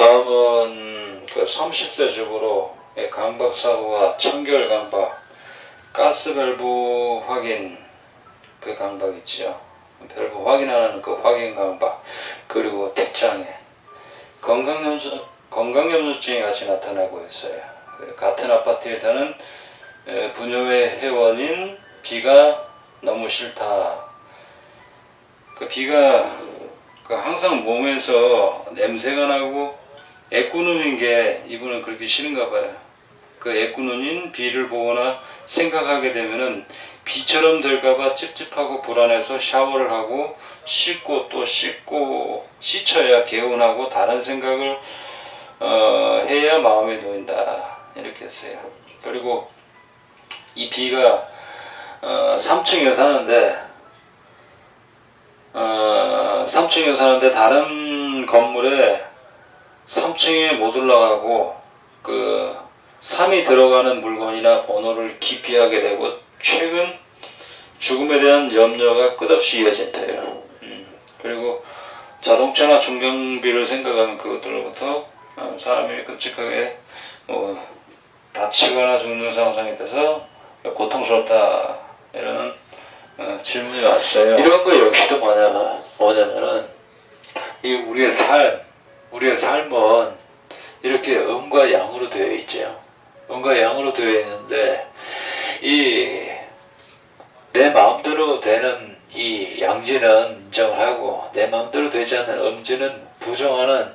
다음은 그 30세 주부로 강박사고와 청결 강박, 가스밸브 확인 그 강박 있죠. 밸브 확인하는 그 확인 강박, 그리고 틱장애, 건강염려증이 같이 나타나고 있어요. 같은 아파트에서는 부녀의 회원인 B가 너무 싫다. 그 B가 항상 몸에서 냄새가 나고 애꾸눈인 게 이분은 그렇게 싫은가 봐요. 그 애꾸눈인 B를 보거나 생각하게 되면은 B처럼 될까봐 찝찝하고 불안해서 샤워를 하고 씻고 또 씻고 씻어야 개운하고 다른 생각을 해야 마음에 놓인다. 이렇게 했어요. 그리고 이 B가 3층에 사는데 다른 건물에 3층에 못 올라가고 그 3이 들어가는 물건이나 번호를 기피하게 되고 최근 죽음에 대한 염려가 끝없이 이어진대요. 그리고 자동차나 중경비를 생각하면 그것들로부터 사람이 끔찍하게 다치거나 죽는 상상이 돼서 고통스럽다 이런 질문이 왔어요. 이런 거 역시도 뭐냐면은 이 우리의 삶은 이렇게 음과 양으로 되어 있죠. 음과 양으로 되어 있는데 내 마음대로 되는 이 양지는 인정을 하고 내 마음대로 되지 않는 음지는 부정하는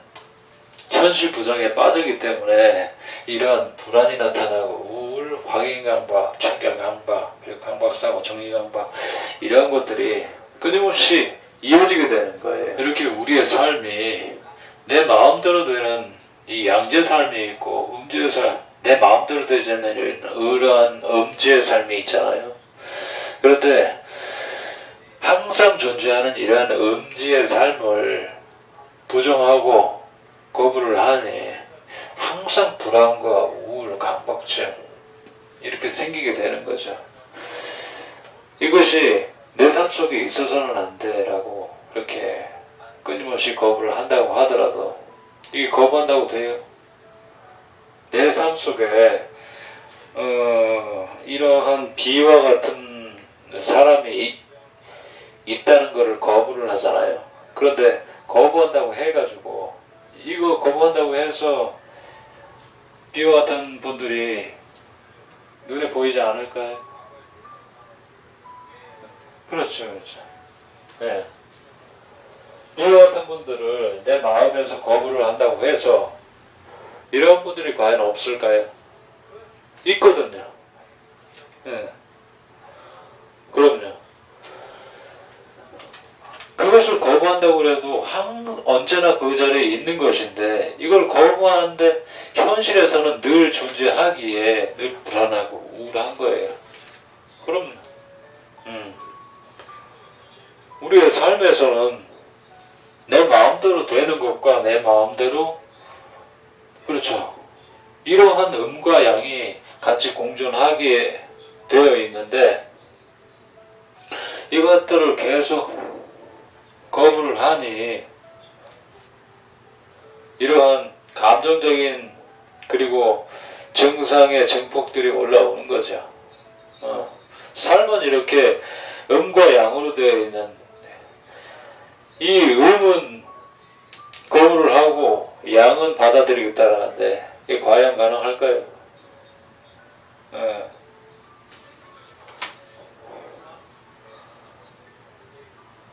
현실 부정에 빠지기 때문에 이런 불안이 나타나고 우울, 확인강박, 청결강박, 그리고 강박사고, 정리강박 이런 것들이 끊임없이 이어지게 되는 거예요. 이렇게 우리의 삶이 내 마음대로 되는 이 양지의 삶이 있고 음지의 삶, 내 마음대로 되지 않는 이러한 음지의 삶이 있잖아요. 그런데 항상 존재하는 이러한 음지의 삶을 부정하고 거부를 하니 항상 불안과 우울, 강박증 이렇게 생기게 되는 거죠. 이것이 내 삶 속에 있어서는 안 돼라고 그렇게 끊임없이 거부를 한다고 하더라도 이게 거부한다고 돼요? 내 삶 속에 이러한 B와 같은 사람이 있다는 것을 거부를 하잖아요. 그런데 거부한다고 해가지고 이거 거부한다고 해서 B와 같은 분들이 눈에 보이지 않을까요? 그렇죠. 네. B와 같은 분들을 내 마음에서 거부를 한다고 해서 이런 분들이 과연 없을까요? 있거든요. 네. 그럼요. 그것을 거부한다고 해도 언제나 그 자리에 있는 것인데 이걸 거부하는데 현실에서는 늘 존재하기에 늘 불안하고 우울한 거예요. 그럼 우리의 삶에서는 내 마음대로 되는 것과 내 마음대로 그렇죠. 이러한 음과 양이 같이 공존하게 되어 있는데 이것들을 계속 거부를 하니 이러한 감정적인 그리고 증상의 증폭들이 올라오는 거죠. 삶은 이렇게 음과 양으로 되어 있는 이 음은 거부를 하고 양은 받아들이겠다라는데 이게 과연 가능할까요?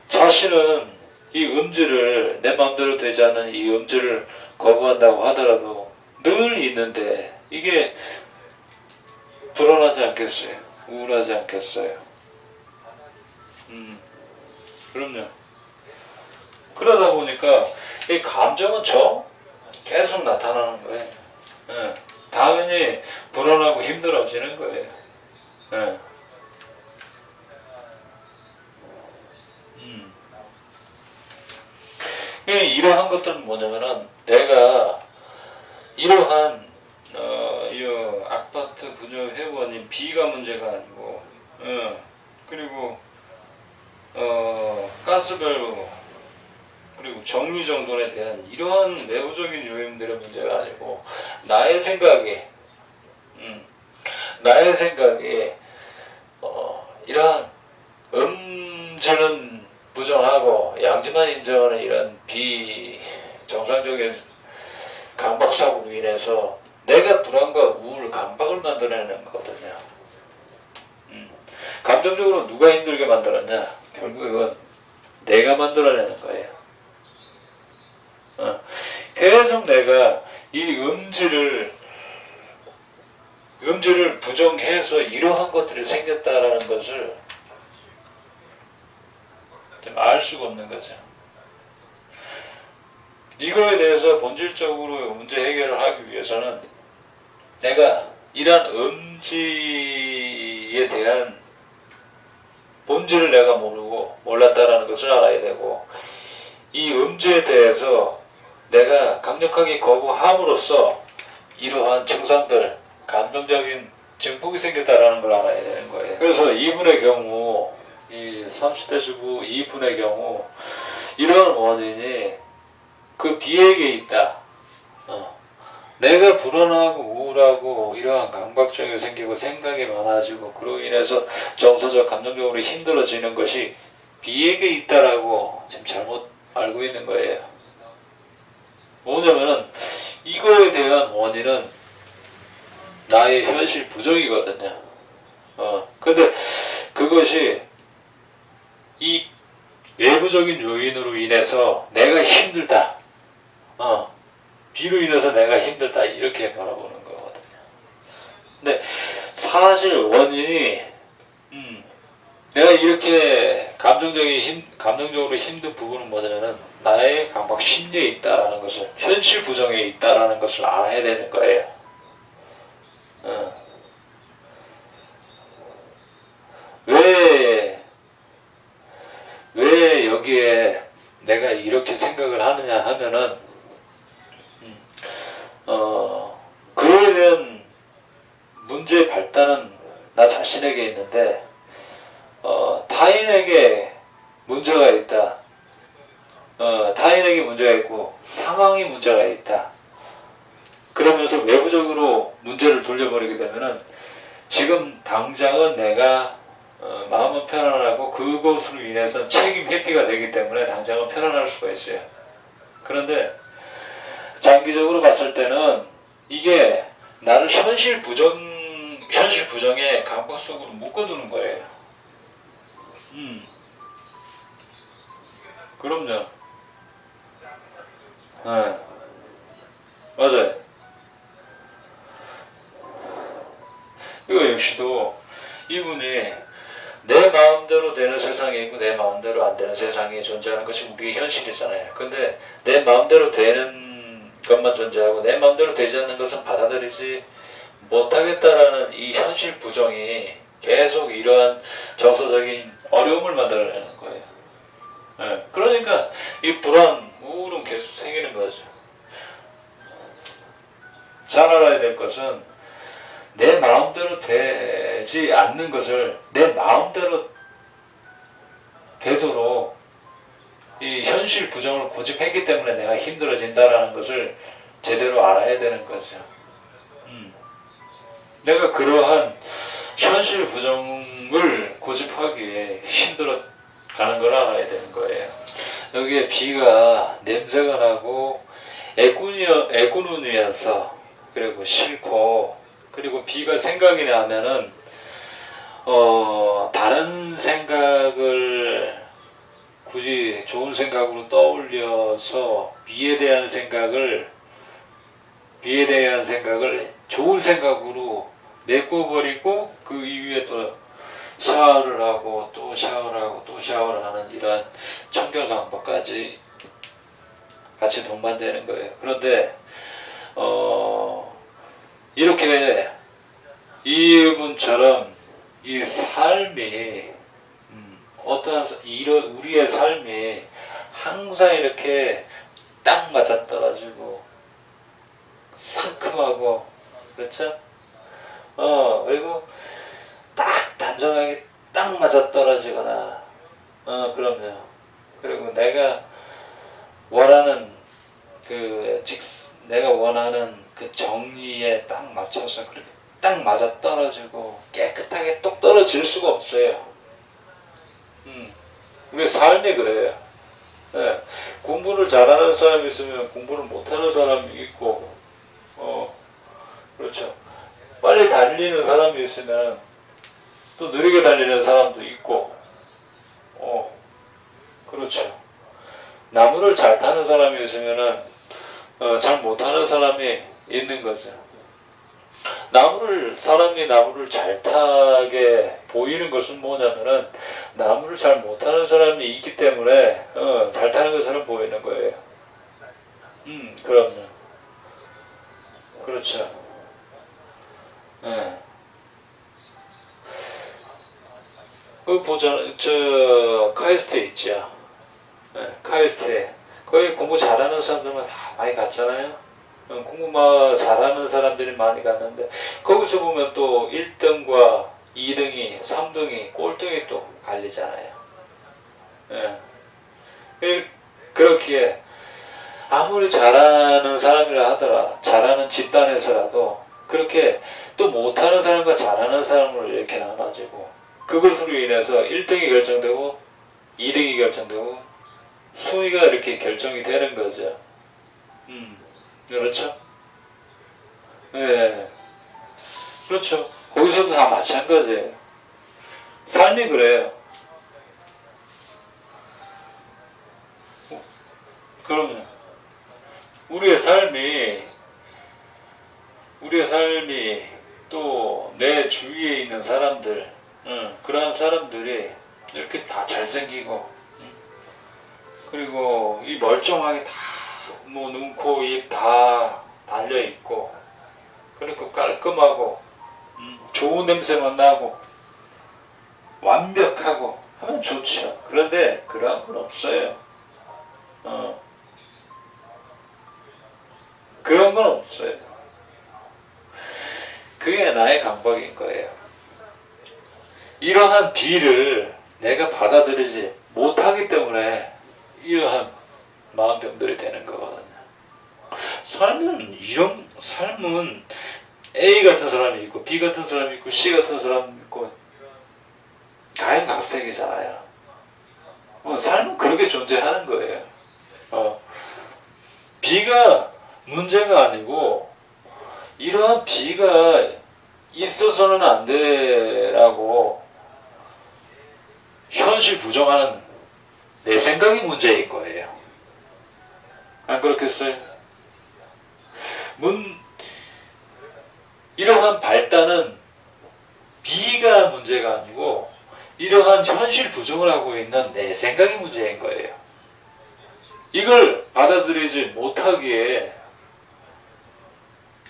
자신은 이 음질을 내 마음대로 되지 않는 이 음질을 거부한다고 하더라도 늘 있는데 이게 불안하지 않겠어요? 우울하지 않겠어요? 그럼요. 그러다 보니까 이 감정은 계속 나타나는 거예요. 당연히 불안하고 힘들어지는 거예요. 이러한 것들은 뭐냐면은 내가 이러한 이 아파트 부녀 회원인 B가 문제가 아니고 그리고 가스밸브 그리고 정리정돈에 대한 이러한 내부적인 요인들의 문제가 아니고 나의 생각이 나의 생각이 이러한 음주는 부정하고 양지만 인정하는 이런 비정상적인 강박사고로 인해서 내가 불안과 우울, 강박을 만들어내는 거거든요. 감정적으로 누가 힘들게 만들었냐? 결국은 내가 만들어내는 거예요. 계속 내가 이 음질을 부정해서 이러한 것들이 생겼다라는 것을 좀 알 수가 없는 거죠. 이거에 대해서 본질적으로 문제 해결을 하기 위해서는 내가 이러한 음지에 대한 본질을 내가 모르고 몰랐다라는 것을 알아야 되고, 이 음지에 대해서 내가 강력하게 거부함으로써 이러한 증상들, 감정적인 증폭이 생겼다라는 걸 알아야 되는 거예요. 그래서 이분의 경우, 이 30대 주부 이분의 경우 이러한 원인이 그 비에게 있다. 내가 불안하고 우울하고 이러한 강박증이 생기고 생각이 많아지고 그로 인해서 정서적 감정적으로 힘들어지는 것이 비에게 있다라고 지금 잘못 알고 있는 거예요. 뭐냐면은 이거에 대한 원인은 나의 현실 부정이거든요. 근데 그것이 이 외부적인 요인으로 인해서 내가 힘들다. 비로 인해서 내가 힘들다. 이렇게 바라보는 거거든요. 근데 사실 원인이 내가 이렇게 감정적으로 힘든 부분은 뭐냐면은 나의 강박 심리에 있다라는 것을, 현실 부정에 있다라는 것을 알아야 되는 거예요. 왜 여기에 내가 이렇게 생각을 하느냐 하면은, 그에 대한 문제의 발단은 나 자신에게 있는데, 타인에게 문제가 있다. 타인에게 문제가 있고, 상황이 문제가 있다. 그러면서 외부적으로 문제를 돌려버리게 되면은, 지금 당장은 내가 마음은 편안하고 그것으로 인해서 책임 회피가 되기 때문에 당장은 편안할 수가 있어요. 그런데 장기적으로 봤을 때는 이게 나를 현실 부정의 강박 속으로 묶어두는 거예요. 그럼요. 네. 맞아요. 이거 역시도 이분이 내 마음대로 되는 세상이 있고 내 마음대로 안 되는 세상이 존재하는 것이 우리의 현실이잖아요. 근데 내 마음대로 되는 것만 존재하고 내 마음대로 되지 않는 것은 받아들이지 못하겠다라는 이 현실 부정이 계속 이러한 정서적인 어려움을 만들어내는 거예요. 네. 그러니까 이 불안, 우울은 계속 생기는 거죠. 잘 알아야 될 것은 내 마음대로 되지 않는 것을 내 마음대로 되도록 이 현실 부정을 고집했기 때문에 내가 힘들어진다라는 것을 제대로 알아야 되는 거죠. 내가 그러한 현실 부정을 고집하기에 힘들어 가는 걸 알아야 되는 거예요. 여기에 비가 냄새가 나고 애꾸눈이어서 그리고 싫고, 그리고 비가 생각이 나면은 다른 생각을 굳이 좋은 생각으로 떠올려서 비에 대한 생각을 좋은 생각으로 메꿔버리고 그 이후에 또 샤워를 하고 또 샤워를 하고 또 샤워를 하는 이러한 청결강박까지 같이 동반되는 거예요. 그런데 이렇게 이분처럼 이 삶이 어떠한 우리의 삶이 항상 이렇게 딱 맞아떨어지고 상큼하고, 그렇죠? 그리고 딱 단정하게 딱 맞아떨어지거나, 그럼요. 그리고 내가 원하는 내가 원하는 그 정리에 딱 맞춰서 그렇게 딱 맞아 떨어지고 깨끗하게 똑 떨어질 수가 없어요. 우리 삶이 그래요. 예. 공부를 잘하는 사람이 있으면 공부를 못하는 사람이 있고, 그렇죠. 빨리 달리는 사람이 있으면 또 느리게 달리는 사람도 있고, 그렇죠. 나무를 잘 타는 사람이 있으면은 잘 못하는 사람이 있는 거죠. 사람이 나무를 잘 타게 보이는 것은 뭐냐면은 나무를 잘 못하는 사람이 있기 때문에 잘 타는 것처럼 보이는 거예요. 그럼요. 그렇죠. 예. 그 카이스트 있죠. 예, 카이스트에 거기 공부 잘하는 사람들만 다 많이 갔잖아요. 공부 잘하는 사람들이 많이 갔는데 거기서 보면 또 1등과 2등이 3등이 꼴등이 또 갈리잖아요. 예. 그렇기에 아무리 잘하는 사람이라 하더라, 잘하는 집단에서라도 그렇게 또 못하는 사람과 잘하는 사람으로 이렇게 나눠지고 그것으로 인해서 1등이 결정되고 2등이 결정되고 순위가 이렇게 결정이 되는 거죠. 그렇죠? 네. 그렇죠. 거기서도 다 마찬가지예요. 삶이 그래요. 그럼요. 우리의 삶이 또 내 주위에 있는 사람들, 그러한 사람들이 이렇게 다 잘생기고, 그리고 이 멀쩡하게 다, 눈, 코, 입 다 달려있고, 그리고 깔끔하고, 좋은 냄새만 나고, 완벽하고, 하면 좋죠. 그런데 그런 건 없어요. 그런 건 없어요. 그게 나의 강박인 거예요. 이러한 비를 내가 받아들이지 못하기 때문에 이러한 마음병들이 되는 거거든요. 삶은 A 같은 사람이 있고 B 같은 사람이 있고 C 같은 사람이 있고 가행각색이잖아요. 삶은 그렇게 존재하는 거예요. B가 문제가 아니고 이러한 B가 있어서는 안 되라고 현실 부정하는 내 생각이 문제인 거예요. 안 그렇겠어요? 이러한 발단은 B가 문제가 아니고 이러한 현실 부정을 하고 있는 내 생각이 문제인 거예요. 이걸 받아들이지 못하기에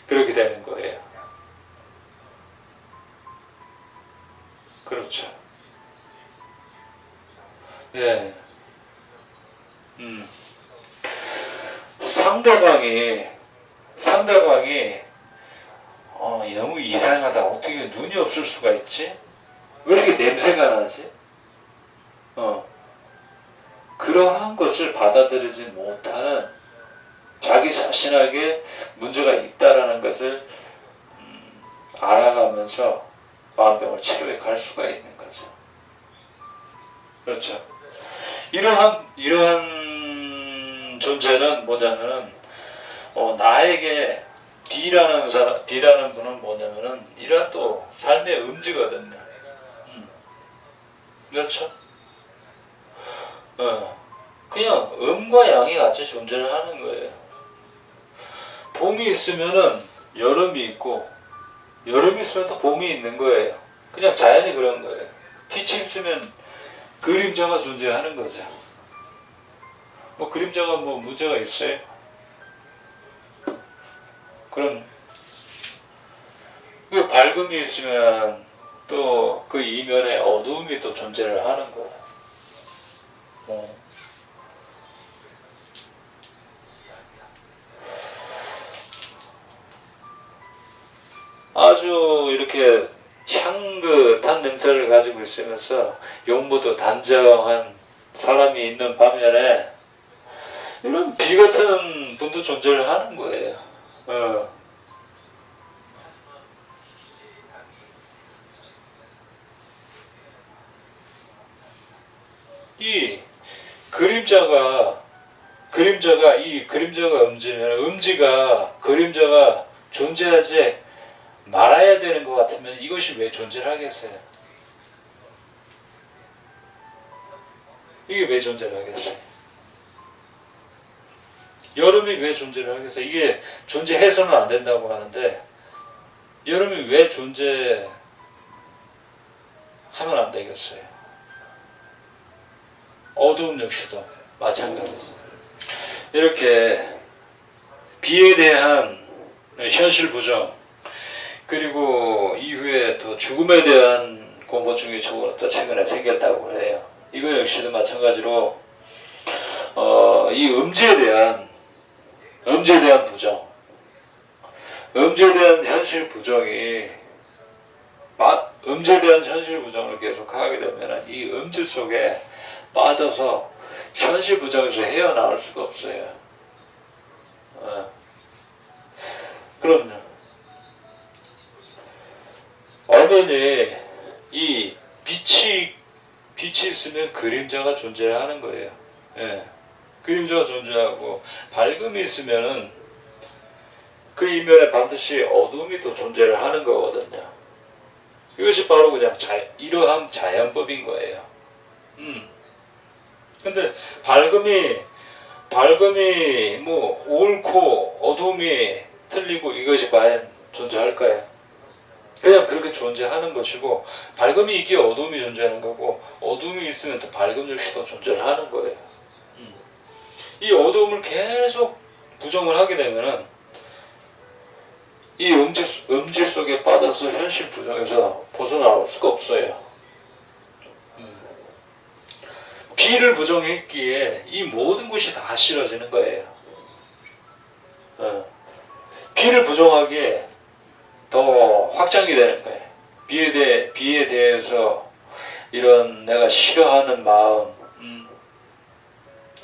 그렇게 되는 거예요. 그렇죠. 네. 상대방이 너무 이상하다. 어떻게 눈이 없을 수가 있지? 왜 이렇게 냄새가 나지? 그러한 것을 받아들이지 못하는 자기 자신에게 문제가 있다라는 것을 알아가면서 마음병을 치료해 갈 수가 있는 거죠. 그렇죠. 이러한 존재는 뭐냐면은 나에게 B라는 분은 뭐냐면은 이러한 또 삶의 음지거든요. 그렇죠. 그냥 음과 양이 같이 존재를 하는 거예요. 봄이 있으면은 여름이 있고 여름이 있으면 또 봄이 있는 거예요. 그냥 자연이 그런 거예요. 빛이 있으면 그림자가 존재하는 거죠. 그림자가 문제가 있어요? 그럼 그 밝음이 있으면 또 그 이면에 어두움이 또 존재를 하는 거예요. 아주 이렇게 향긋한 냄새를 가지고 있으면서 용모도 단정한 사람이 있는 반면에 이런 비 같은 분도 존재를 하는 거예요. 이 그림자가 음지면 그림자가 존재하지 말아야 되는 것 같으면 이것이 왜 존재를 하겠어요? 이게 왜 존재를 하겠어요? 여름이 왜 존재를 하겠어요? 이게 존재해서는 안 된다고 하는데 여름이 왜 존재하면 안 되겠어요? 어두움 역시도 마찬가지죠. 이렇게 비에 대한 현실 부정, 그리고 이후에 또 죽음에 대한 공포증이 또 최근에 생겼다고 해요. 이거 역시도 마찬가지로 이 음지에 대한 부정, 음지에 대한 현실 부정이 음지에 대한 현실 부정을 계속 하게 되면 이 음질 속에 빠져서 현실 부정에서 헤어나올 수가 없어요. 그럼요. 엄연히 이 빛이 있으면 그림자가 존재하는 거예요. 그림자가 존재하고 밝음이 있으면은 그 이면에 반드시 어둠이 또 존재를 하는 거거든요. 이것이 바로 그냥 이러한 자연법인 거예요. 근데 밝음이 뭐 옳고 어둠이 틀리고 이것이 과연 존재할까요? 그냥 그렇게 존재하는 것이고, 밝음이 있기에 어둠이 존재하는 거고, 어둠이 있으면 또 밝음 역시도 존재를 하는 거예요. 이 어둠을 계속 부정을 하게 되면은 이 음질 속에 빠져서 현실 부정에서 벗어나올 수가 없어요. 비를 부정했기에 이 모든 것이 다 싫어지는 거예요. 비를 부정하기에 더 확장이 되는 거예요. 비에 대해서 이런 내가 싫어하는 마음,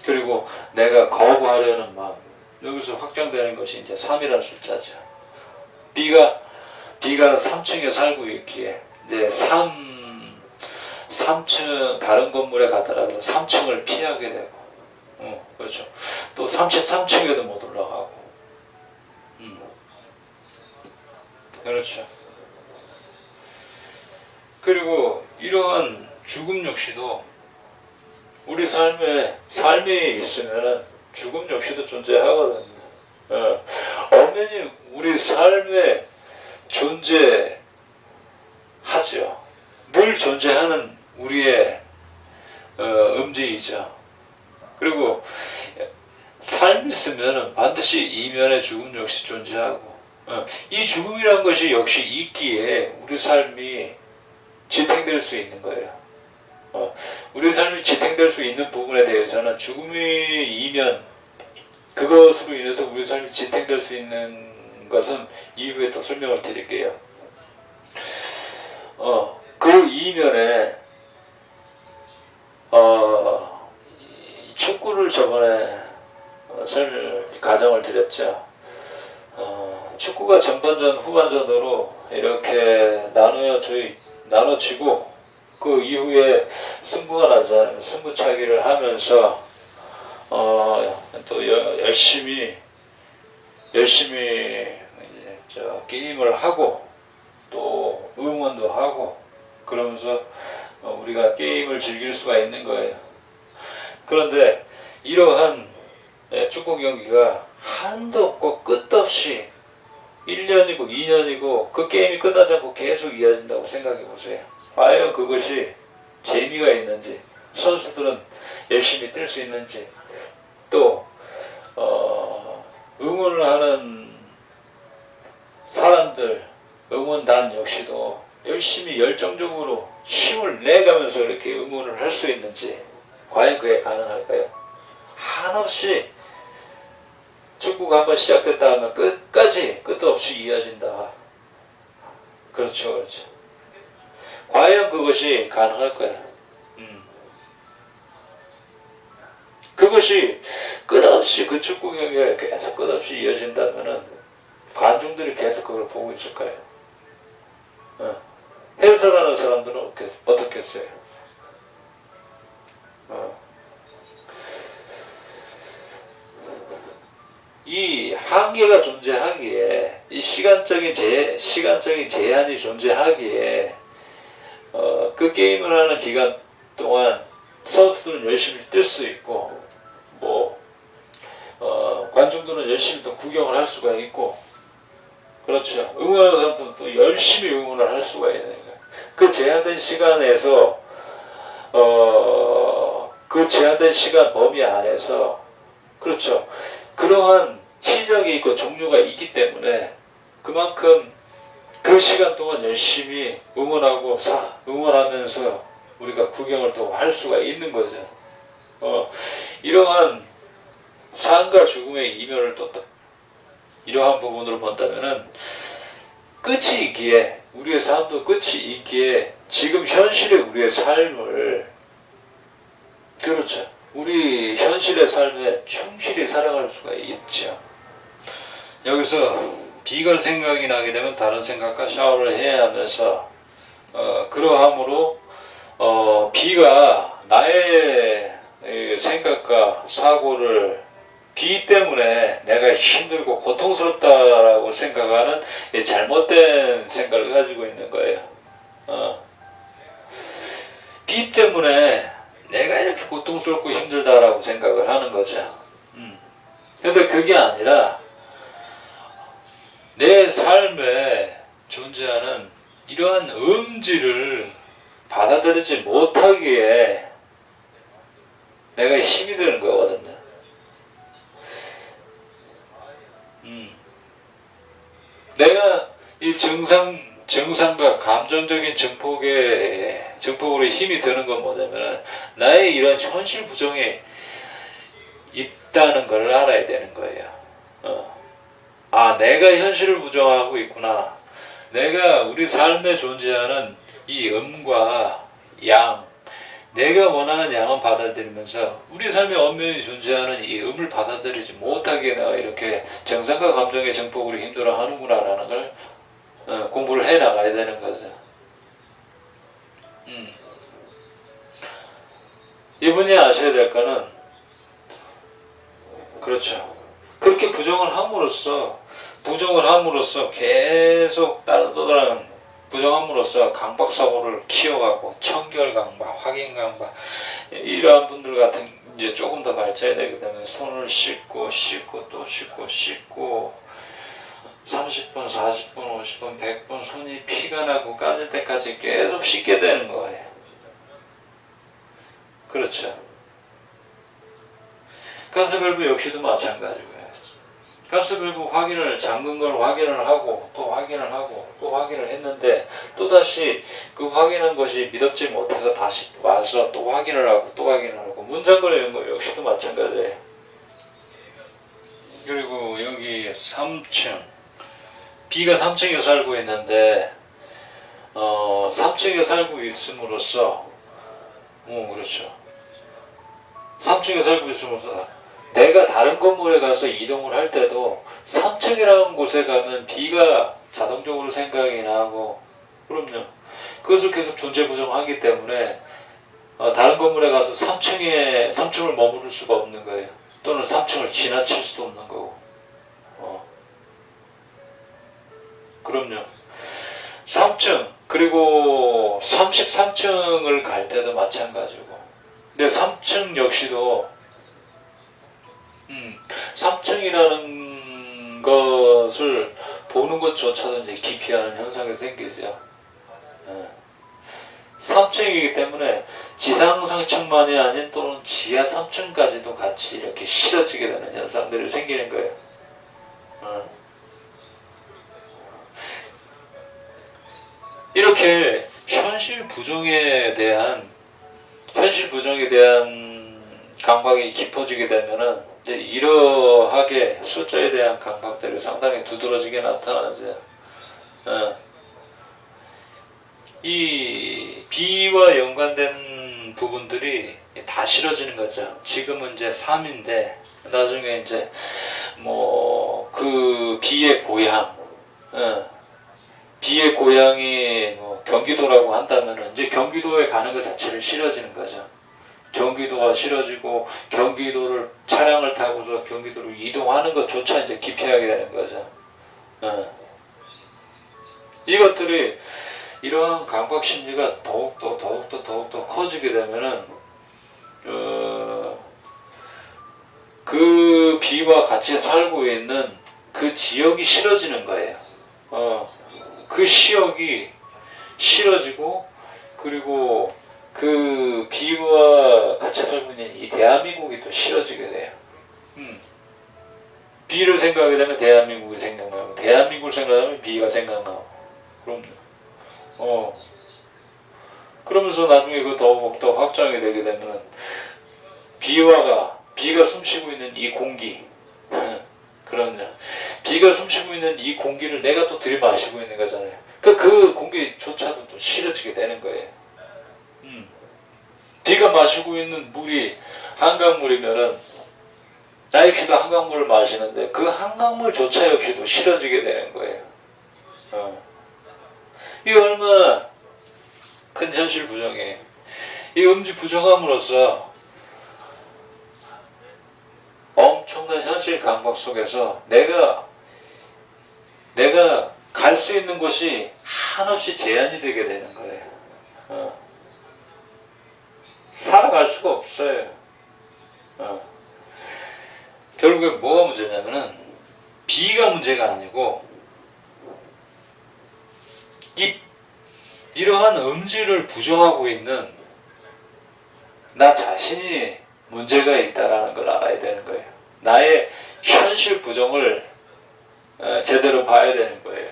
그리고 내가 거부하려는 마음, 여기서 확장되는 것이 이제 3이라는 숫자죠. 비가 3층에 살고 있기에 이제 3층 다른 건물에 가더라도 3층을 피하게 되고, 그렇죠. 또 33층에도 못 올라가고, 그렇죠. 그리고 이러한 죽음 역시도 우리 삶이 있으면은 죽음 역시도 존재하거든요. 엄연히 우리 삶에 존재하죠. 늘 존재하는 우리의 음지이죠. 그리고 삶이 있으면은 반드시 이면에 죽음 역시 존재하고, 이 죽음이란 것이 역시 있기에 우리 삶이 지탱될 수 있는 거예요. 우리 삶이 지탱될 수 있는 부분에 대해서는 죽음이 이면, 그것으로 인해서 우리 삶이 지탱될 수 있는 것은 이후에 또 설명을 드릴게요. 그 이면에 축구를 저번에 가정을 드렸죠. 축구가 전반전 후반전으로 이렇게 나눠지고 그 이후에 승부가 나잖아요. 승부차기를 하면서 또 열심히 게임을 하고 또 응원도 하고 그러면서 우리가 게임을 즐길 수가 있는 거예요. 그런데 이러한 축구 경기가 한도 없고 끝도 없이 1년이고 2년이고 그 게임이 끝나지 않고 계속 이어진다고 생각해 보세요. 과연 그것이 재미가 있는지, 선수들은 열심히 뛸 수 있는지, 또 응원을 하는 사람들, 응원단 역시도 열심히 열정적으로 힘을 내가면서 이렇게 응원을 할 수 있는지, 과연 그게 가능할까요? 한없이 축구가 한번 시작됐다 하면 끝도 없이 이어진다. 그렇죠. 과연 그것이 가능할까요? 그것이 끝없이 그 축구 경기가 계속 끝없이 이어진다면은 관중들이 계속 그걸 보고 있을 거예요. 해설하는 사람들은 어떻겠어요? 이 한계가 존재하기에, 이 시간적인 제한이 존재하기에, 그 게임을 하는 기간 동안 선수들은 열심히 뛸 수 있고, 관중들은 열심히 또 구경을 할 수가 있고, 그렇죠. 응원하는 사람들은 또 열심히 응원을 할 수가 있는 거예요. 그 제한된 시간에서, 그 제한된 시간 범위 안에서, 그렇죠. 그러한 시작이 있고 종류가 있기 때문에 그만큼 그 시간 동안 열심히 응원하면서 우리가 구경을 또 할 수가 있는 거죠. 이러한 삶과 죽음의 이면을 또 이러한 부분으로 본다면은 끝이 있기에, 우리의 삶도 끝이 있기에 지금 현실의 우리의 삶을, 그렇죠, 우리 현실의 삶에 충실히 살아갈 수가 있죠. 여기서 비가 생각이 나게 되면 다른 생각과 샤워를 해야 하면서, 그러함으로 비가 나의 생각과 사고를, 비 때문에 내가 힘들고 고통스럽다라고 생각하는 잘못된 생각을 가지고 있는 거예요. 비 때문에 내가 이렇게 고통스럽고 힘들다라고 생각을 하는 거죠. 근데 그게 아니라 내 삶에 존재하는 이러한 음질을 받아들이지 못하기에 내가 힘이 드는 거거든요. 내가 이 증상과 감정적인 증폭으로 힘이 드는 건 뭐냐면, 나의 이런 현실 부정에 있다는 걸 알아야 되는 거예요. 내가 현실을 부정하고 있구나. 내가 우리 삶에 존재하는 이 음과 양, 내가 원하는 양은 받아들이면서 우리 삶에 엄연히 존재하는 이 음을 받아들이지 못하게 내가 이렇게 정상과 감정의 증폭으로 힘들어 하는구나라는 걸 공부를 해 나가야 되는 거죠. 이분이 아셔야 될 거는, 그렇죠, 그렇게 부정을 함으로써 계속 또 다른 부정함으로써 강박사고를 키워가고, 청결강박, 확인강박, 이러한 분들 같은 이제 조금 더 발전이 되게 되면 손을 씻고 또 씻고 30분, 40분, 50분, 100분 손이 피가 나고 까질 때까지 계속 씻게 되는 거예요. 그렇죠. 가스밸브 역시도 마찬가지고요. 가스밸브 잠근 걸 확인을 하고 또 확인을 하고 또 확인을 했는데, 또다시 그 확인한 것이 믿었지 못해서 다시 와서 또 확인을 하고 또 확인을 하고, 문 잠그는 거 역시도 마찬가지예요. 그리고 여기 3층, B가 3층에 살고 있는데 3층에 살고 있음으로써, 그렇죠, 3층에 살고 있음으로써 내가 다른 건물에 가서 이동을 할 때도 3층이라는 곳에 가면 B가 자동적으로 생각이 나고, 그럼요, 그것을 계속 존재 부정하기 때문에 다른 건물에 가도 3층을 머무를 수가 없는 거예요. 또는 3층을 지나칠 수도 없는 거고. 그럼요. 3층, 그리고 33층을 갈 때도 마찬가지고. 근데 3층 역시도 3층이라는 것을 보는 것조차도 이제 기피하는 현상이 생기죠. 3층이기 때문에 지상 3층만이 아닌 또는 지하 3층까지도 같이 이렇게 실어지게 되는 현상들이 생기는 거예요. 이렇게 현실 부정에 대한 강박이 깊어지게 되면은 이제 이러하게 숫자에 대한 강박들이 상당히 두드러지게 나타나죠. 이 B와 연관된 부분들이 다 싫어지는 거죠. 지금은 이제 3인데 나중에 이제 뭐 그 비의 고향, 비의 고향이 뭐 경기도라고 한다면은 이제 경기도에 가는 것 자체를 싫어지는 거죠. 경기도가 싫어지고 경기도를 차량을 타고서 경기도로 이동하는 것조차 이제 기피하게 되는 거죠. 이것들이 이러한 강박 심리가 더욱더 커지게 되면은 그 비와 같이 살고 있는 그 지역이 싫어지는 거예요. 그 지역이 싫어지고 그리고 그 비와 같이 살고 있는 이 대한민국이 또 싫어지게 돼요. 비를 생각하게 되면 대한민국이 생각나고 대한민국을 생각하면 비가 생각나고 그럼요. 그러면서 나중에 그 더욱더 확장이 되게 되면 비가 숨쉬고 있는 이 공기 그럼요. 비가 숨쉬고 있는 이 공기를 내가 또 들이마시고 있는 거잖아요. 그 공기조차도 또 싫어지게 되는 거예요. 비가 마시고 있는 물이 한강물이면은 나 역시도 한강물을 마시는데 그 한강물조차 역시도 싫어지게 되는 거예요. 이 얼마나 큰 현실 부정이에요. 이 음지 부정함으로써 엄청난 현실 강박 속에서 내가 갈 수 있는 곳이 한없이 제한이 되게 되는 거예요. 살아갈 수가 없어요. 결국에 뭐가 문제냐면은 비가 문제가 아니고 이러한 음지를 부정하고 있는 나 자신이 문제가 있다라는 걸 알아야 되는 거예요. 나의 현실 부정을 제대로 봐야 되는 거예요.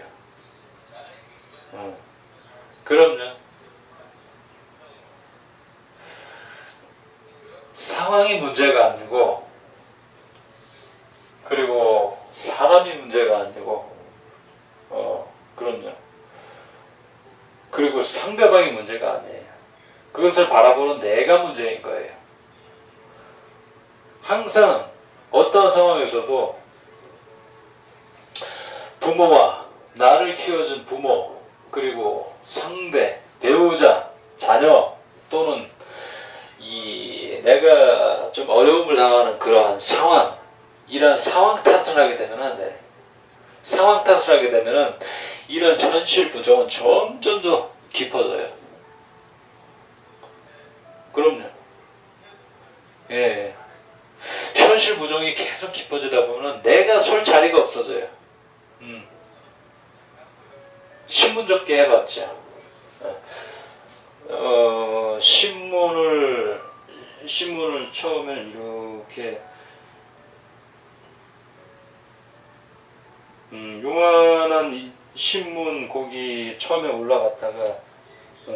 그럼요. 상황이 문제가 아니고 그리고 사람이 문제가 아니고 그럼요. 그리고 상대방이 문제가 아니에요. 그것을 바라보는 내가 문제인 거예요. 항상 어떤 상황에서도 부모와 나를 키워준 부모 그리고 상대, 배우자, 자녀 또는 내가 좀 어려움을 당하는 그러한 상황 이런 상황 탓을 하게 되면 안 돼. 상황 탓을 하게 되면은 이런 현실 부정은 점점 더 깊어져요. 그럼요. 예. 현실 부정이 계속 깊어지다 보면 내가 설 자리가 없어져요. 신문 접게 해봤죠. 신문을 처음에 이렇게 요만한 신문 거기 처음에 올라갔다가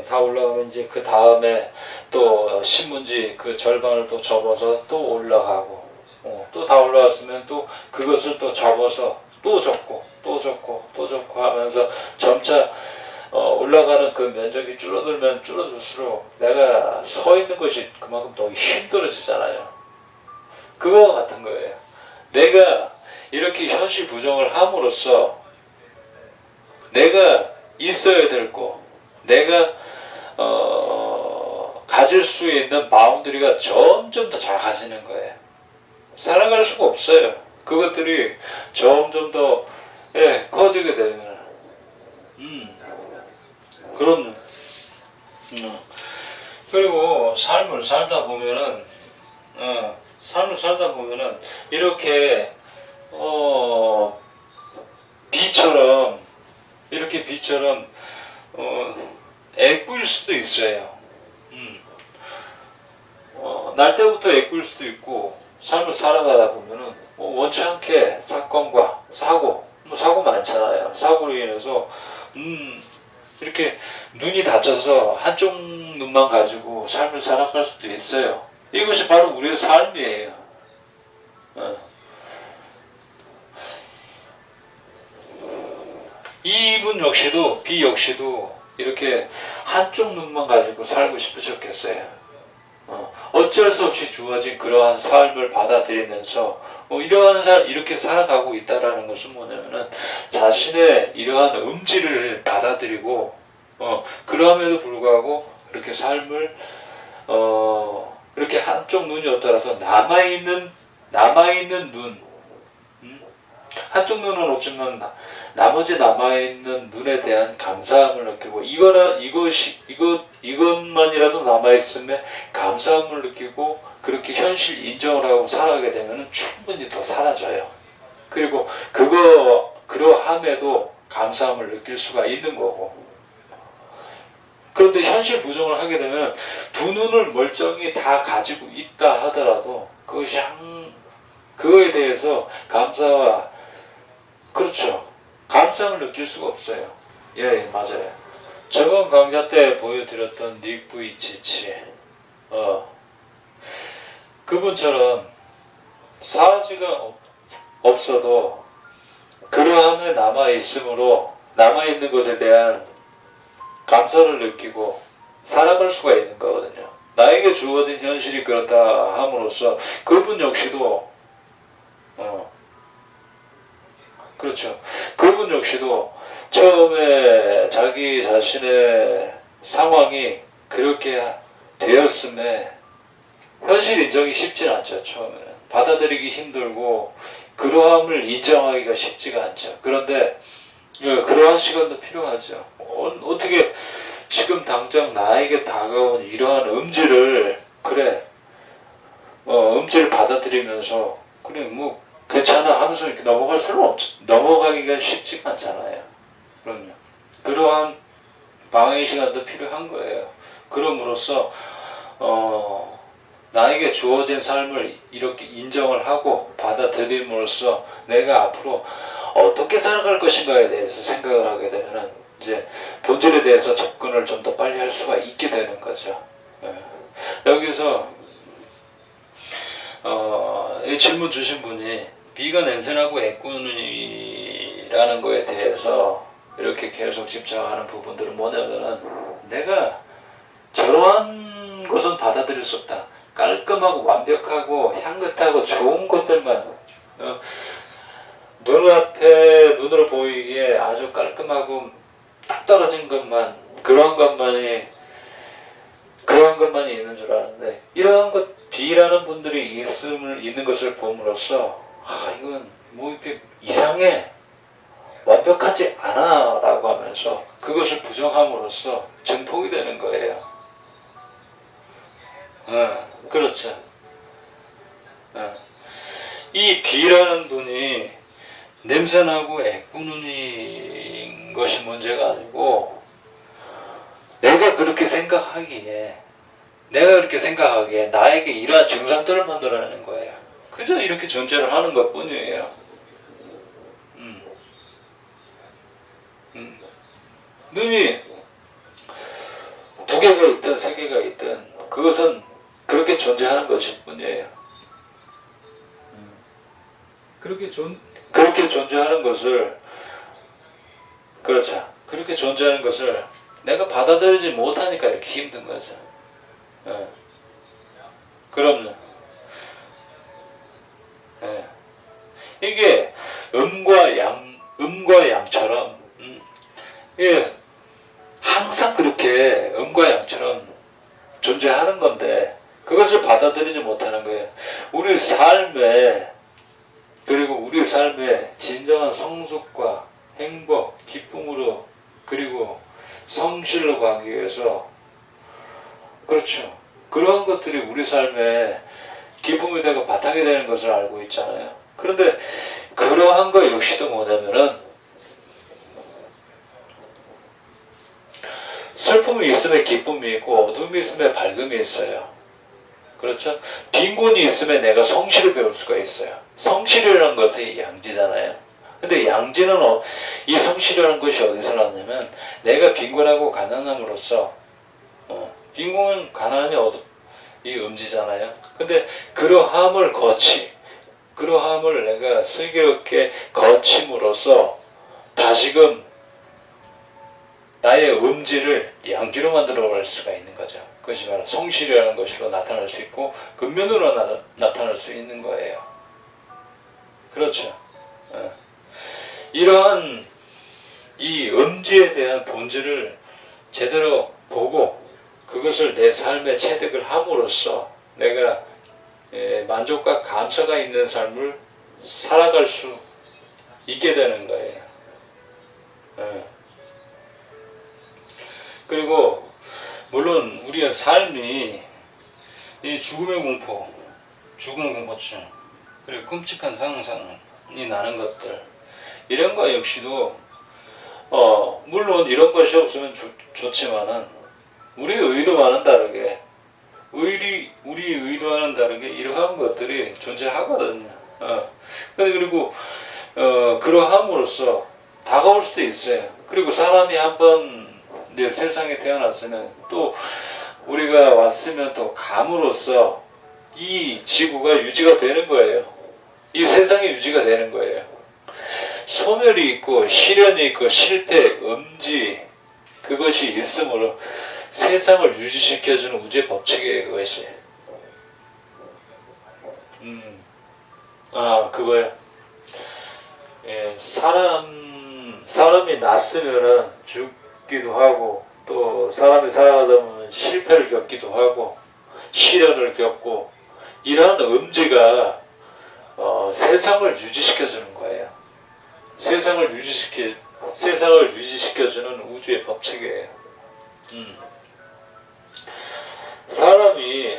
다 올라가면 이제 그 다음에 또 신문지 그 절반을 또 접어서 또 올라가고 또 다 올라왔으면 또 그것을 또 접어서 또 접고 또 접고 또 접고 하면서 점차 올라가는 그 면적이 줄어들면 줄어들수록 내가 서 있는 것이 그만큼 더 힘들어지잖아요. 그거와 같은 거예요. 내가 이렇게 현실 부정을 함으로써 내가 있어야 될 곳, 내가 가질 수 있는 바운더리가 점점 더 작아지는 거예요. 살아갈 수가 없어요. 그것들이 점점 더 커지게 되면 그럼요. 그리고 삶을 살다 보면은 이렇게 비처럼 애꾸일 수도 있어요. 날 때부터 애꾸일 수도 있고 삶을 살아가다 보면은 원치 않게 사건과 사고 많잖아요. 사고로 인해서 이렇게 눈이 다쳐서 한쪽 눈만 가지고 삶을 살아갈 수도 있어요. 이것이 바로 우리의 삶이에요. 이분 역시도 비 역시도 이렇게 한쪽 눈만 가지고 살고 싶으셨겠어요. 어쩔 수 없이 주어진 그러한 삶을 받아들이면서 이러한 이렇게 살아가고 있다라는 것은 뭐냐면은 자신의 이러한 음질을 받아들이고 그럼에도 불구하고 이렇게 삶을 이렇게 한쪽 눈이 없더라도 남아있는 눈, 한쪽 눈은 없지만 나머지 남아있는 눈에 대한 감사함을 느끼고 이것만이라도 남아있음에 감사함을 느끼고 그렇게 현실 인정을 하고 살아가게 되면 충분히 더 사라져요. 그리고 그러함에도 감사함을 느낄 수가 있는 거고. 그런데 현실 부정을 하게 되면 두 눈을 멀쩡히 다 가지고 있다 하더라도 그거에 대해서 그렇죠. 감상을 느낄 수가 없어요. 예, 맞아요. 저번 강좌 때 보여드렸던 닉 부이치치, 그분처럼 사지가 없어도 그러함에 남아있는 것에 대한 감사를 느끼고 살아갈 수가 있는 거거든요. 나에게 주어진 현실이 그렇다 함으로써 그분 역시도 그렇죠. 그분 역시도 처음에 자기 자신의 상황이 그렇게 되었음에 현실 인정이 쉽진 않죠. 처음에는 받아들이기 힘들고 그러함을 인정하기가 쉽지가 않죠. 그런데 그러한 시간도 필요하죠. 어떻게 지금 당장 나에게 다가온 이러한 음질을 음질을 받아들이면서 뭐 괜찮아 하면서 이렇게 넘어가기가 쉽지가 않잖아요. 그럼요. 그러한 방해의 시간도 필요한 거예요. 그럼으로써 나에게 주어진 삶을 이렇게 인정을 하고 받아들임으로써 내가 앞으로 어떻게 살아갈 것인가에 대해서 생각을 하게 되면 이제 본질에 대해서 접근을 좀 더 빨리 할 수가 있게 되는 거죠. 여기서 이 질문 주신 분이 비가 냄새나고 애꾸는이라는 거에 대해서 이렇게 계속 집착하는 부분들은 뭐냐면은 내가 저러한 것은 받아들일 수 없다. 깔끔하고 완벽하고 향긋하고 좋은 것들만 눈으로 보이기에 아주 깔끔하고 딱 떨어진 것만 그런 것만이 있는 줄 아는데 이러한 것 B라는 분들이 있는 것을 봄으로써 이건 뭐 이렇게 이상해 완벽하지 않아 라고 하면서 그것을 부정함으로써 증폭이 되는 거예요. 그렇죠. 이 B라는 분이 냄새나고 애꾸는 것이 문제가 아니고 내가 그렇게 생각하기에 나에게 이러한 증상들을 만들어내는 거예요. 그저 이렇게 존재를 하는 것 뿐이에요. 눈이 2개가 있든 3개가 있든 그것은 그렇게 존재하는 것일 뿐이에요. 그렇게 존재하는 것을 그렇죠. 그렇게 존재하는 것을 내가 받아들이지 못하니까 이렇게 힘든 거죠. 그럼요. 이게 음과 양처럼 이게 항상 그렇게 음과 양처럼 존재하는 건데 그것을 받아들이지 못하는 거예요. 우리 삶의 진정한 성숙과 행복, 기쁨으로 그리고 성실로 가기 위해서 그렇죠. 그러한 것들이 우리 삶에 기쁨이 되고 바탕이 되는 것을 알고 있잖아요. 그런데 그러한 것 역시도 뭐냐면은 슬픔이 있으면 기쁨이 있고 어둠이 있으면 밝음이 있어요. 그렇죠? 빈곤이 있으면 내가 성실을 배울 수가 있어요. 성실이라는 것이 양지잖아요. 근데 양지는 이 성실이라는 것이 어디서 났냐면 내가 빈곤하고 가난함으로써 빈곤, 가난이 이 음지잖아요. 근데 그러함을 내가 슬기롭게 거침으로써 다시금 나의 음지를 양지로 만들어 갈 수가 있는 거죠. 그것이 바로 성실이라는 것으로 나타날 수 있고 근면으로 나타날 수 있는 거예요. 그렇죠. 이러한 이 음지에 대한 본질을 제대로 보고 그것을 내 삶에 체득을 함으로써 내가 만족과 감사가 있는 삶을 살아갈 수 있게 되는 거예요. 그리고 물론 우리의 삶이 이 죽음의 공포증, 그리고 끔찍한 상상이 나는 것들, 이런 거 역시도 물론 이런 것이 없으면 좋지만은 우리의 의도와는 다르게 우리 의도와는 다르게 이러한 것들이 존재하거든요. 그리고 그러함으로써 다가올 수도 있어요. 그리고 사람이 한번 이제 세상에 태어났으면 또 우리가 왔으면 또 감으로써 이 지구가 유지가 되는 거예요. 이 세상이 유지가 되는 거예요. 소멸이 있고 시련이 있고 실패, 음지, 그것이 있으므로 세상을 유지시켜주는 우주의 법칙이에요. 그것이. 그거요. 예, 사람이 났으면은 죽기도 하고, 또 사람이 살아가다 보면 실패를 겪기도 하고, 시련을 겪고, 이러한 음지가 세상을 유지시켜주는 거예요. 세상을 유지시켜주는 우주의 법칙이에요. 사람이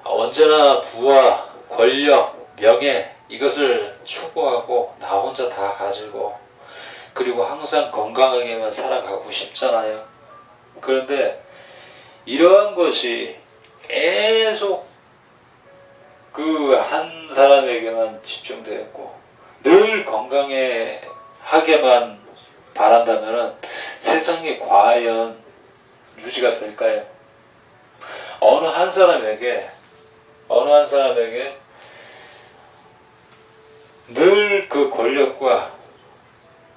언제나 부와 권력, 명예 이것을 추구하고 나 혼자 다 가지고 그리고 항상 건강하게만 살아가고 싶잖아요. 그런데 이러한 것이 계속 그 한 사람에게만 집중되었고 늘 건강하게만 바란다면 세상이 과연 유지가 될까요? 어느 한 사람에게 늘 그 권력과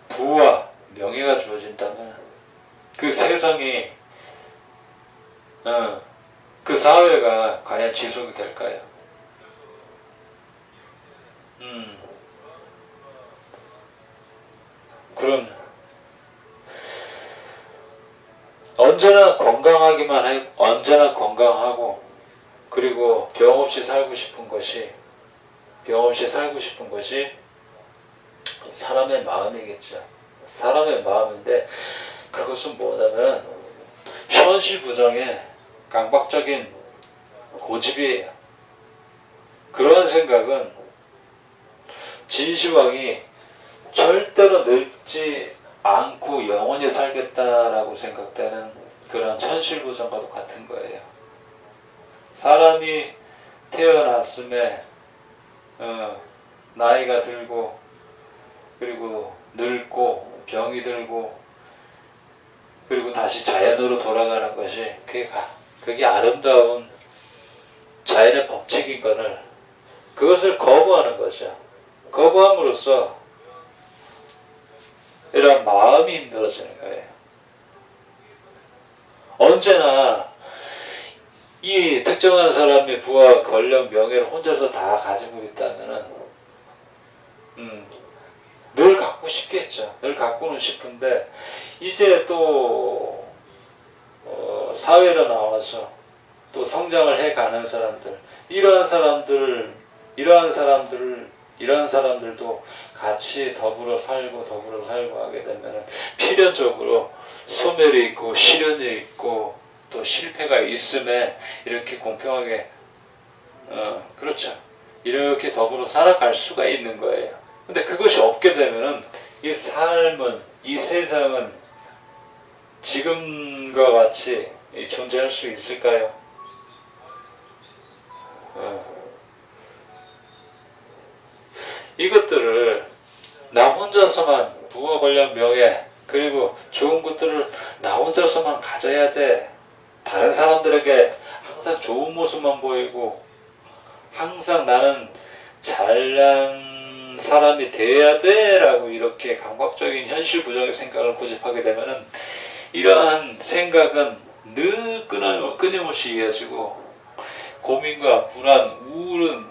부와 명예가 주어진다면 그 세상이 그 사회가 과연 지속이 될까요? 그럼 언제나 건강하고 그리고 병 없이 살고 싶은 것이 사람의 마음이겠죠. 사람의 마음인데 그것은 뭐냐면 현실 부정의 강박적인 고집이에요. 그러한 생각은 진시황이 절대로 늙지 않고 영원히 살겠다라고 생각되는 그런 현실 부정과도 같은 거예요. 사람이 태어났음에 나이가 들고 그리고 늙고 병이 들고 그리고 다시 자연으로 돌아가는 것이 그게 아름다운 자연의 법칙인 것을 그것을 거부하는 거죠. 거부함으로써 이런 마음이 힘들어지는 거예요. 언제나 이 특정한 사람이 부와 권력, 명예를 혼자서 다 가지고 있다면은 늘 갖고 싶겠죠. 늘 갖고는 싶은데 이제 또 사회로 나와서 또 성장을 해가는 사람들, 이러한 사람들도 같이 더불어 살고 하게 되면 필연적으로 소멸이 있고 시련이 있고 또 실패가 있음에 이렇게 공평하게 그렇죠. 이렇게 더불어 살아갈 수가 있는 거예요. 근데 그것이 없게 되면은 이 삶은 이 세상은 지금과 같이 존재할 수 있을까요? 이것들을 나 혼자서만 부와 권력 명예 그리고 좋은 것들을 나 혼자서만 가져야 돼. 다른 사람들에게 항상 좋은 모습만 보이고 항상 나는 잘난 사람이 돼야 돼 라고 이렇게 강박적인 현실 부정의 생각을 고집하게 되면은 이러한 생각은 늘 끊임없이 이어지고 고민과 불안, 우울은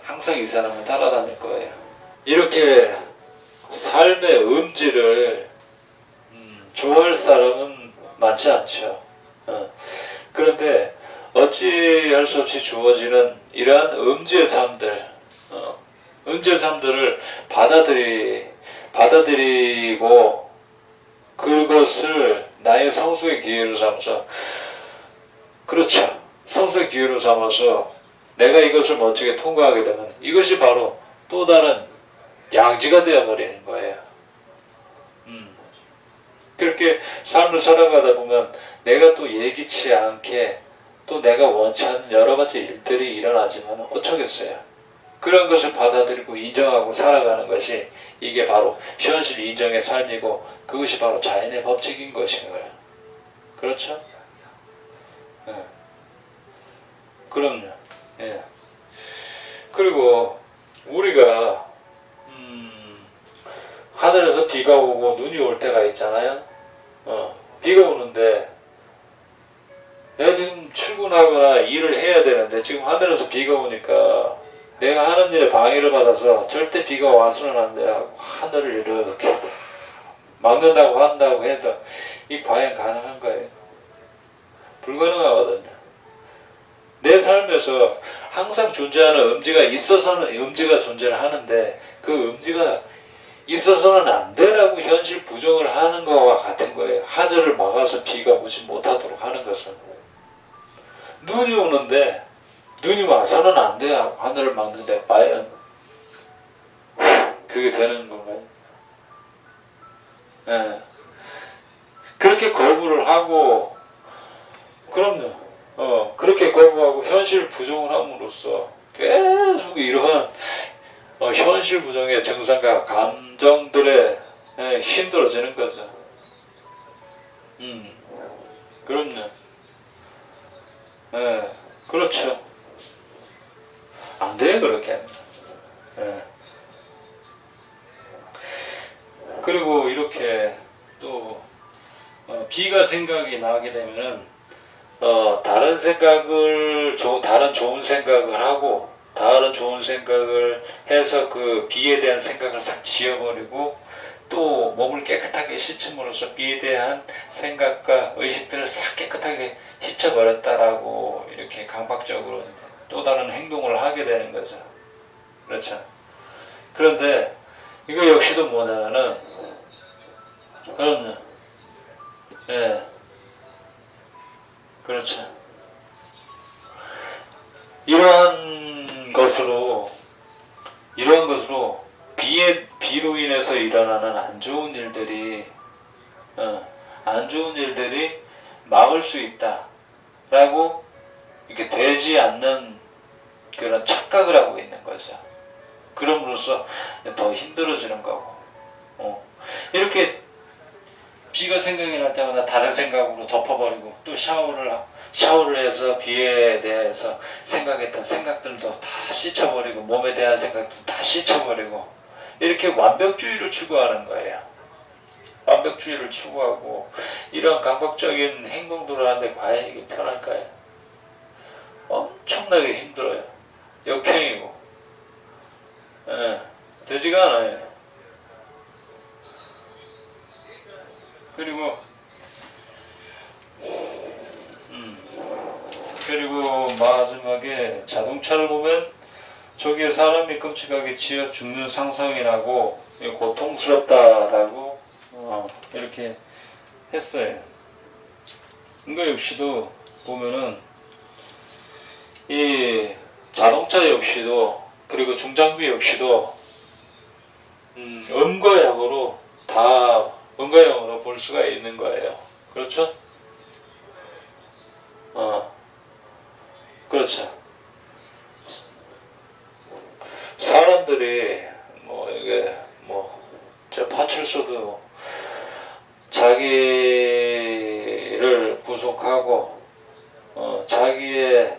항상 이 사람은 따라다닐 거예요. 이렇게 삶의 음질을 좋아할 사람은 많지 않죠. 그런데 어찌할 수 없이 주어지는 이러한 음질 삶들, 음질 삶들을 받아들이고 그것을 나의 성숙의 기회로 삼아서, 그렇죠. 성숙의 기회로 삼아서 내가 이것을 멋지게 통과하게 되면 이것이 바로 또 다른 양지가 되어버리는 거예요. 그렇게 삶을 살아가다 보면 내가 또 예기치 않게 또 내가 원치 않는 여러 가지 일들이 일어나지만 어쩌겠어요. 그런 것을 받아들이고 인정하고 살아가는 것이 이게 바로 현실 인정의 삶이고 그것이 바로 자연의 법칙인 것인 거예요. 그렇죠? 네. 그럼요. 예. 그리고 우리가 하늘에서 비가 오고 눈이 올 때가 있잖아요. 비가 오는데 내가 지금 출근하거나 일을 해야 되는데 지금 하늘에서 비가 오니까 내가 하는 일에 방해를 받아서 절대 비가 와서는 안 돼 하고 하늘을 이렇게 막는다고 한다고 해도 이 과연 가능한 거예요? 불가능하거든요. 내 삶에서 항상 존재하는 음지가 있어서는 음지가 존재를 하는데 그 음지가 있어서는 안 되라고 현실 부정을 하는 것과 같은 거예요. 하늘을 막아서 비가 오지 못하도록 하는 것은. 눈이 오는데 눈이 와서는 안 돼 하고 하늘을 막는데 과연 그게 되는 건가요? 네. 그렇게 거부를 하고, 그럼요. 그렇게 거부하고 현실 부정을 함으로써 계속 이러한 현실 부정의 증상과 감정들에 힘들어지는 거죠. 그럼요. 그렇죠. 안 돼요, 그렇게. 그리고 이렇게 또 비가 생각이 나게 되면은 다른 생각을 다른 좋은 생각을 하고 다른 좋은 생각을 해서 그 비에 대한 생각을 싹 지워버리고 또 몸을 깨끗하게 씻음으로써 비에 대한 생각과 의식들을 싹 깨끗하게 씻어버렸다라고 이렇게 강박적으로 또 다른 행동을 하게 되는 거죠. 그렇죠. 그런데 이거 역시도 뭐냐면은 그럼요. 예. 그렇죠. 이러한 것으로 비로 인해서 일어나는 안 좋은 일들이 막을 수 있다라고 이렇게 되지 않는 그런 착각을 하고 있는 거죠. 그럼으로써 더 힘들어지는 거고. 이렇게 비가 생각이 날 때마다 다른 생각으로 덮어버리고 또 샤워를 해서 비에 대해서 생각했던 생각들도 다 씻어버리고 몸에 대한 생각도 다 씻어버리고 이렇게 완벽주의를 추구하는 거예요. 완벽주의를 추구하고 이런 강박적인 행동들을 하는데 과연 이게 편할까요? 엄청나게 힘들어요. 역행이고 되지가 않아요. 그리고 마지막에 자동차를 보면 저기에 사람이 끔찍하게 치여 죽는 상상이 나고 고통스럽다라고 이렇게 했어요. 이거 역시도 보면은 이 자동차 역시도 그리고 중장비 역시도 음과 양으로 다 음과 양으로 볼 수가 있는 거예요. 그렇죠? 그렇죠. 사람들이 저 파출소도 자기를 구속하고 자기의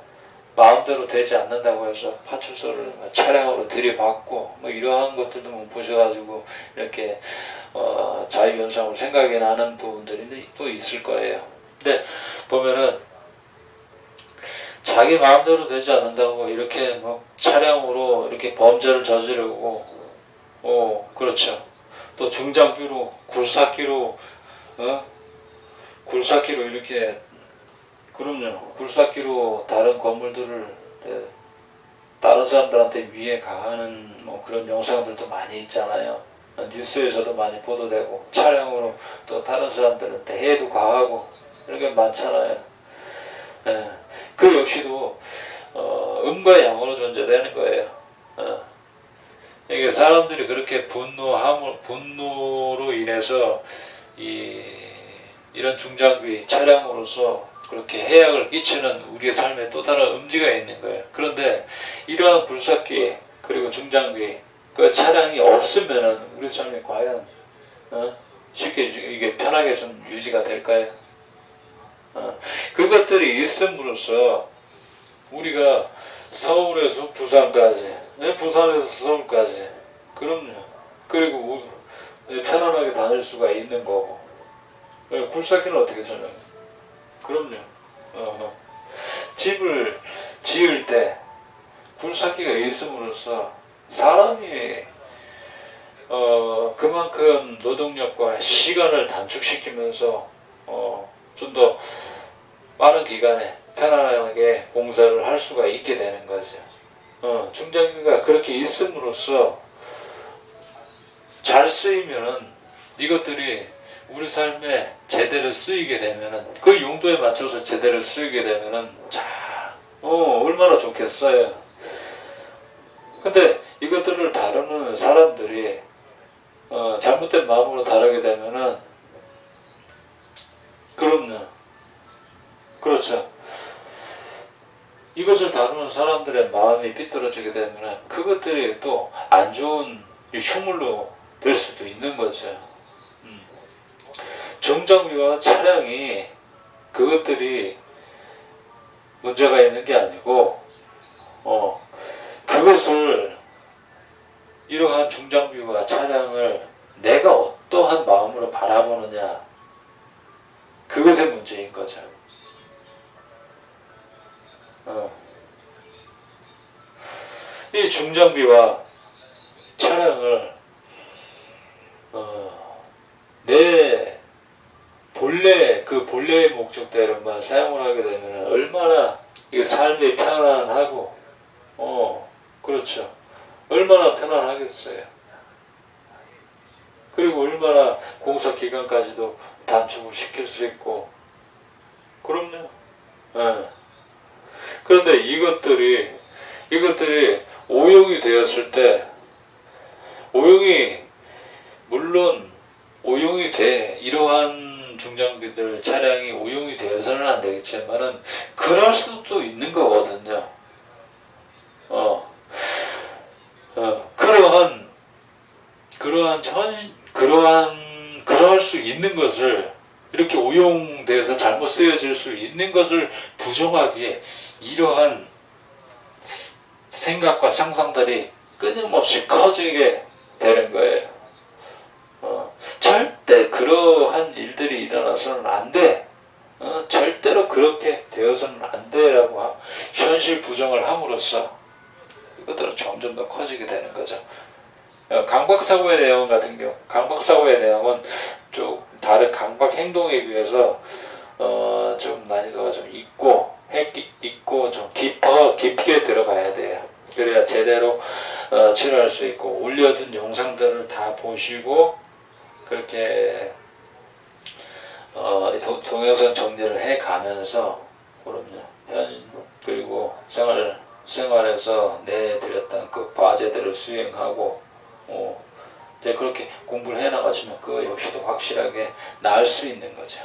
마음대로 마음대로 되지 않는다고 해서 파출소를 차량으로 들이받고 뭐 이러한 것들도 뭐 보셔가지고 이렇게 자유현상으로 생각이 나는 부분들이 또 있을 거예요. 근데 보면은 자기 마음대로 되지 않는다고 이렇게 뭐 차량으로 이렇게 범죄를 저지르고 그렇죠. 또 중장비로 굴삭기로 굴삭기로 이렇게 그럼요. 굴삭기로 다른 건물들을 다른 사람들한테 위해 가하는 뭐 그런 영상들도 많이 있잖아요. 뉴스에서도 많이 보도되고 차량으로 또 다른 사람들한테 해도 가하고 이런 게 많잖아요. 예. 그 역시도 음과 양으로 존재되는 거예요. 이게 사람들이 그렇게 분노로 인해서 이런 중장비 차량으로서 그렇게 해악을 끼치는 우리의 삶에 또 다른 음지가 있는 거예요. 그런데 이러한 굴삭기 그리고 중장비 그 차량이 없으면은 우리 삶이 과연 쉽게 이게 편하게 좀 유지가 될까요? 그것들이 있음으로써 우리가 서울에서 부산까지, 부산에서 서울까지, 그럼요. 그리고 편안하게 다닐 수가 있는 거고. 굴삭기는 어떻게 설명해요? 그럼요. 집을 지을 때 굴삭기가 있음으로써 사람이 그만큼 노동력과 시간을 단축시키면서 좀 더 빠른 기간에 편안하게 공사를 할 수가 있게 되는 거죠. 중장비가 그렇게 있음으로써 잘 쓰이면은 이것들이 우리 삶에 제대로 쓰이게 되면은 그 용도에 맞춰서 제대로 쓰이게 되면은 얼마나 좋겠어요. 근데 이것들을 다루는 사람들이 잘못된 마음으로 다루게 되면은 그럼요. 그렇죠. 이것을 다루는 사람들의 마음이 삐뚤어지게 되면 그것들이 또 안 좋은 흉물로 될 수도 있는 거죠. 중장비와 차량이 그것들이 문제가 있는 게 아니고 그것을 이러한 중장비와 차량을 내가 어떠한 마음으로 바라보느냐 그것의 문제인 거죠. 이 중장비와 차량을 내 본래의 목적대로만 사용을 하게 되면 얼마나 이 삶이 편안하고 그렇죠. 얼마나 편안하겠어요. 그리고 얼마나 공사 기간까지도 단축을 시킬 수 있고 그럼요. 그런데 이것들이 오용이 되었을 때 물론 오용이 돼 이러한 중장비들 차량이 오용이 되어서는 안 되겠지만은 그럴 수도 있는 거거든요. 그러할 수 있는 것을 이렇게 오용돼서 잘못 쓰여질 수 있는 것을 부정하기에 이러한 생각과 상상들이 끊임없이 커지게 되는 거예요. 절대 그러한 일들이 일어나서는 안 돼. 절대로 그렇게 되어서는 안 돼라고 현실 부정을 함으로써 이것들은 점점 더 커지게 되는 거죠. 강박사고의 내용 같은 경우, 강박사고의 내용은 좀 다른 강박 행동에 비해서 좀 난이도가 좀 있고 좀 깊게 들어가야 돼요. 그래야 제대로 치료할 수 있고 올려둔 영상들을 다 보시고 그렇게 동영상 정리를 해 가면서 그럼요. 그리고 생활에서 내드렸던 그 과제들을 수행하고 이제 그렇게 공부를 해 나가시면 그 역시도 확실하게 나을 수 있는 거죠.